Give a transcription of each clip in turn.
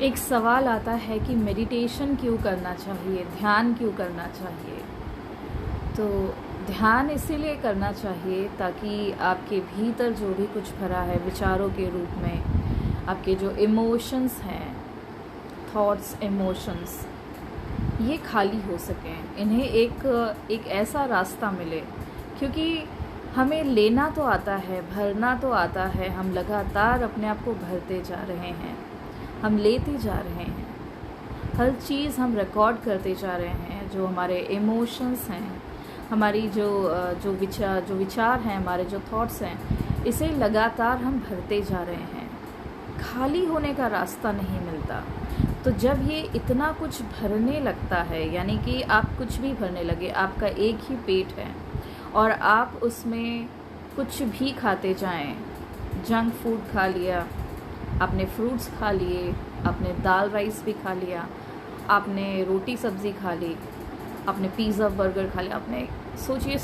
एक सवाल आता है कि मेडिटेशन क्यों करना चाहिए, ध्यान क्यों करना चाहिए। तो ध्यान इसीलिए करना चाहिए ताकि आपके भीतर जो भी कुछ भरा है विचारों के रूप में, आपके जो इमोशंस हैं, थॉट्स, इमोशंस, ये खाली हो सकें, इन्हें एक ऐसा रास्ता मिले। क्योंकि हमें लेना तो आता है, भरना तो आता है, हम लगातार अपने आप को भरते जा रहे हैं, हम लेते जा रहे हैं, हर चीज़ हम रिकॉर्ड करते जा रहे हैं। जो हमारे इमोशंस हैं, हमारी जो विचार हैं, हमारे जो थॉट्स हैं, इसे लगातार हम भरते जा रहे हैं, खाली होने का रास्ता नहीं मिलता। तो जब ये इतना कुछ भरने लगता है, यानी कि आप कुछ भी भरने लगे, आपका एक ही पेट है और आप उसमें कुछ भी खाते जाएं, जंक फूड खा लिया, आपने फ्रूट्स खा लिए, आपने दाल राइस भी खा लिया, आपने रोटी सब्ज़ी खा ली, आपने पिज़्ज़ा बर्गर खा लिया, आपने सोचिए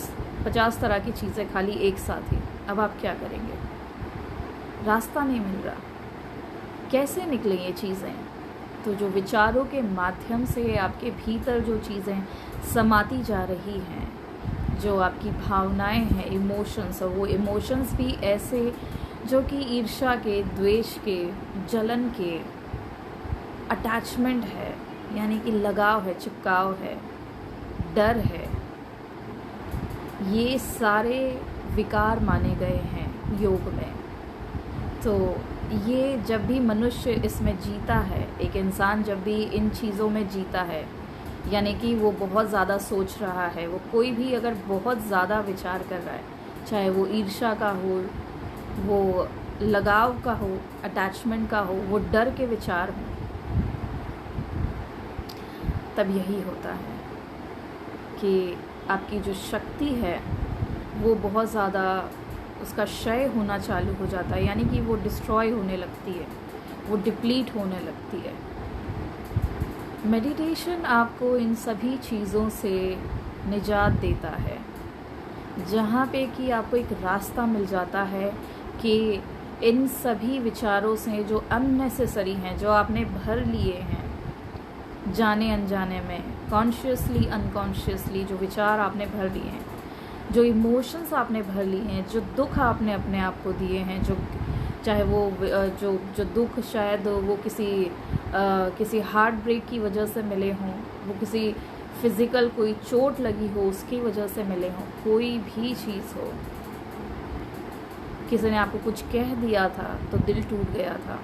50 तरह की चीज़ें खा ली एक साथ ही। अब आप क्या करेंगे? रास्ता नहीं मिल रहा, कैसे निकलें ये चीज़ें? तो जो विचारों के माध्यम से आपके भीतर जो चीज़ें समाती जा रही हैं, जो आपकी भावनाएं हैं, इमोशंस, और वो इमोशंस भी ऐसे जो कि ईर्ष्या के, द्वेष के, जलन के, अटैचमेंट है, यानी कि लगाव है, चिपकाव है, डर है, ये सारे विकार माने गए हैं योग में। तो ये जब भी मनुष्य इसमें जीता है, एक इंसान जब भी इन चीज़ों में जीता है, यानी कि वो बहुत ज़्यादा सोच रहा है, वो कोई भी अगर बहुत ज़्यादा विचार कर रहा है, चाहे वो ईर्ष्या का हो, वो लगाव का हो, अटैचमेंट का हो, वो डर के विचार हो, तब यही होता है कि आपकी जो शक्ति है वो बहुत ज़्यादा, उसका क्षय होना चालू हो जाता है, यानी कि वो डिस्ट्रॉय होने लगती है, वो डिप्लीट होने लगती है। मेडिटेशन आपको इन सभी चीज़ों से निजात देता है, जहाँ पे कि आपको एक रास्ता मिल जाता है कि इन सभी विचारों से जो अननेसेसरी हैं, जो आपने भर लिए हैं जाने अनजाने में, कॉन्शियसली अनकॉन्शियसली जो विचार आपने भर लिए हैं, जो इमोशंस आपने भर लिए हैं, जो दुख आपने अपने आप को दिए हैं, जो चाहे वो जो दुख शायद वो किसी हार्ट ब्रेक की वजह से मिले हों, वो किसी फिज़िकल कोई चोट लगी हो उसकी वजह से मिले हों, कोई भी चीज़ हो, किसी ने आपको कुछ कह दिया था तो दिल टूट गया था,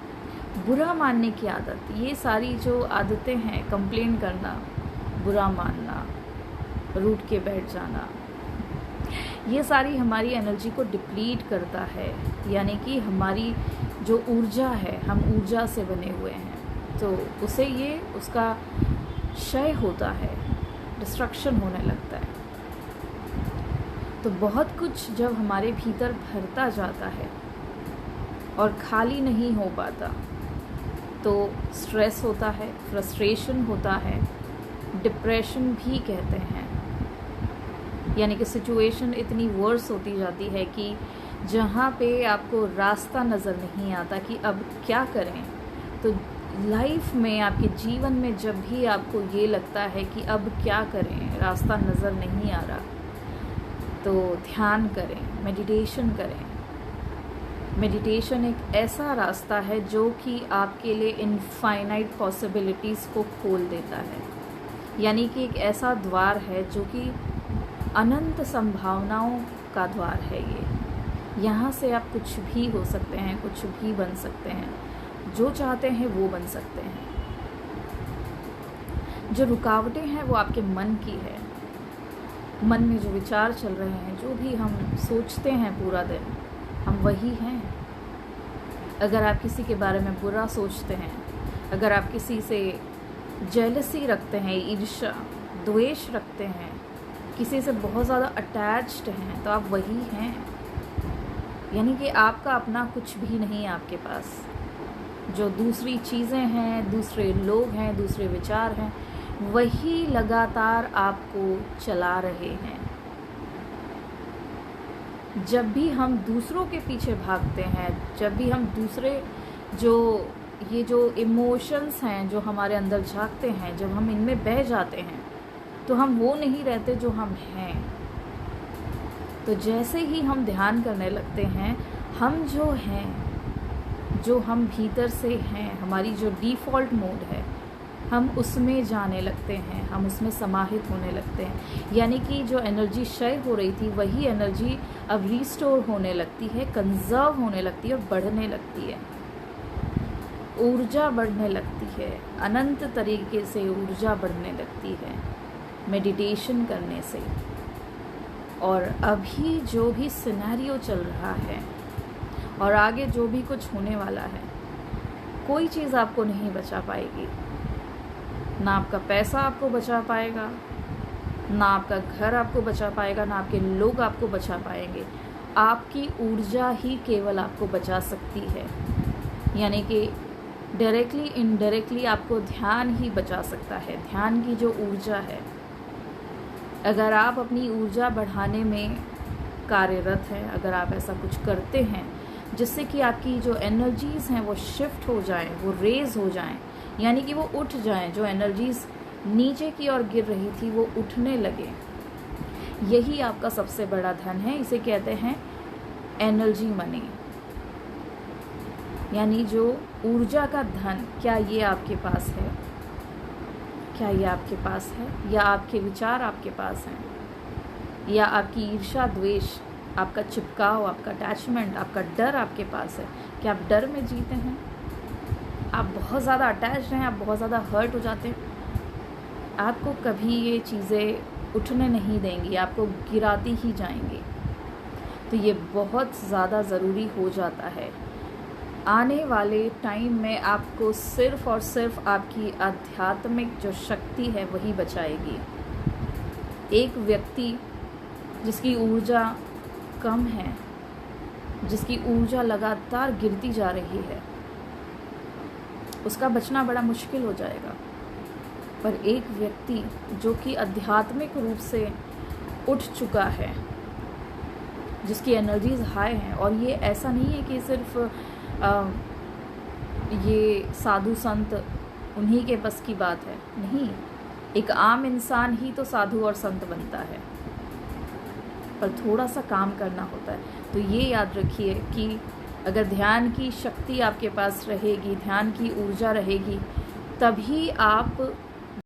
बुरा मानने की आदत, ये सारी जो आदतें हैं, कंप्लेन करना, बुरा मानना, रूठ के बैठ जाना, ये सारी हमारी एनर्जी को डिप्लीट करता है। यानी कि हमारी जो ऊर्जा है, हम ऊर्जा से बने हुए हैं, तो उसे ये उसका क्षय होता है, डिस्ट्रक्शन होने लगता है। तो बहुत कुछ जब हमारे भीतर भरता जाता है और खाली नहीं हो पाता, तो स्ट्रेस होता है, फ्रस्ट्रेशन होता है, डिप्रेशन भी कहते हैं। यानी कि सिचुएशन इतनी वर्स होती जाती है कि जहाँ पे आपको रास्ता नज़र नहीं आता कि अब क्या करें। तो लाइफ में, आपके जीवन में जब भी आपको ये लगता है कि अब क्या करें, रास्ता नज़र नहीं आ रहा, तो ध्यान करें, मेडिटेशन करें। मेडिटेशन एक ऐसा रास्ता है जो कि आपके लिए इनफाइनाइट पॉसिबिलिटीज़ को खोल देता है। यानी कि एक ऐसा द्वार है जो कि अनंत संभावनाओं का द्वार है। ये यहाँ से आप कुछ भी हो सकते हैं, कुछ भी बन सकते हैं, जो चाहते हैं वो बन सकते हैं। जो रुकावटें हैं वो आपके मन की है, मन में जो विचार चल रहे हैं, जो भी हम सोचते हैं पूरा दिन, हम वही हैं। अगर आप किसी के बारे में बुरा सोचते हैं, अगर आप किसी से जेलसी रखते हैं, ईर्ष्या, द्वेष रखते हैं, किसी से बहुत ज़्यादा अटैच्ड हैं, तो आप वही हैं। यानी कि आपका अपना कुछ भी नहीं है आपके पास। जो दूसरी चीज़ें हैं, दूसरे लोग हैं, दूसरे विचार हैं, वही लगातार आपको चला रहे हैं। जब भी हम दूसरों के पीछे भागते हैं, जब भी हम दूसरे जो ये जो इमोशंस हैं जो हमारे अंदर झांकते हैं, जब हम इनमें बह जाते हैं तो हम वो नहीं रहते जो हम हैं। तो जैसे ही हम ध्यान करने लगते हैं, हम जो हैं, जो हम भीतर से हैं, हमारी जो डिफ़ॉल्ट मोड है, हम उसमें जाने लगते हैं, हम उसमें समाहित होने लगते हैं। यानी कि जो एनर्जी क्षय हो रही थी वही एनर्जी अब रिस्टोर होने लगती है, कंजर्व होने लगती है और बढ़ने लगती है। ऊर्जा बढ़ने लगती है, अनंत तरीके से ऊर्जा बढ़ने लगती है मेडिटेशन करने से। और अभी जो भी सिनेरियो चल रहा है और आगे जो भी कुछ होने वाला है, कोई चीज़ आपको नहीं बचा पाएगी। ना आपका पैसा आपको बचा पाएगा, ना आपका घर आपको बचा पाएगा, ना आपके लोग आपको बचा पाएंगे। आपकी ऊर्जा ही केवल आपको बचा सकती है। यानी कि डायरेक्टली इनडायरेक्टली आपको ध्यान ही बचा सकता है। ध्यान की जो ऊर्जा है, अगर आप अपनी ऊर्जा बढ़ाने में कार्यरत हैं, अगर आप ऐसा कुछ करते हैं जिससे कि आपकी जो एनर्जीज़ हैं वो शिफ्ट हो जाएं, वो रेज हो जाएं, यानी कि वो उठ जाएं, जो एनर्जीज़ नीचे की ओर गिर रही थी वो उठने लगे, यही आपका सबसे बड़ा धन है। इसे कहते हैं एनर्जी मनी, यानी जो ऊर्जा का धन। क्या ये आपके पास है? क्या ये आपके पास है? या आपके विचार आपके पास हैं? या आपकी ईर्ष्या, द्वेष, आपका चिपकाव, आपका अटैचमेंट, आपका डर आपके पास है? क्या आप डर में जीते हैं? आप बहुत ज़्यादा अटैच हैं, आप बहुत ज़्यादा हर्ट हो जाते हैं। आपको कभी ये चीज़ें उठने नहीं देंगी, आपको गिराती ही जाएंगी। तो ये बहुत ज़्यादा ज़रूरी हो जाता है। आने वाले टाइम में आपको सिर्फ़ और सिर्फ आपकी आध्यात्मिक जो शक्ति है वही बचाएगी। एक व्यक्ति जिसकी ऊर्जा कम है, जिसकी ऊर्जा लगातार गिरती जा रही है, उसका बचना बड़ा मुश्किल हो जाएगा। पर एक व्यक्ति जो कि आध्यात्मिक रूप से उठ चुका है, जिसकी एनर्जीज हाई हैं, और ये ऐसा नहीं है कि सिर्फ ये साधु संत उन्हीं के बस की बात है, नहीं, एक आम इंसान ही तो साधु और संत बनता है, पर थोड़ा सा काम करना होता है। तो ये याद रखिए कि अगर ध्यान की शक्ति आपके पास रहेगी, ध्यान की ऊर्जा रहेगी, तभी आप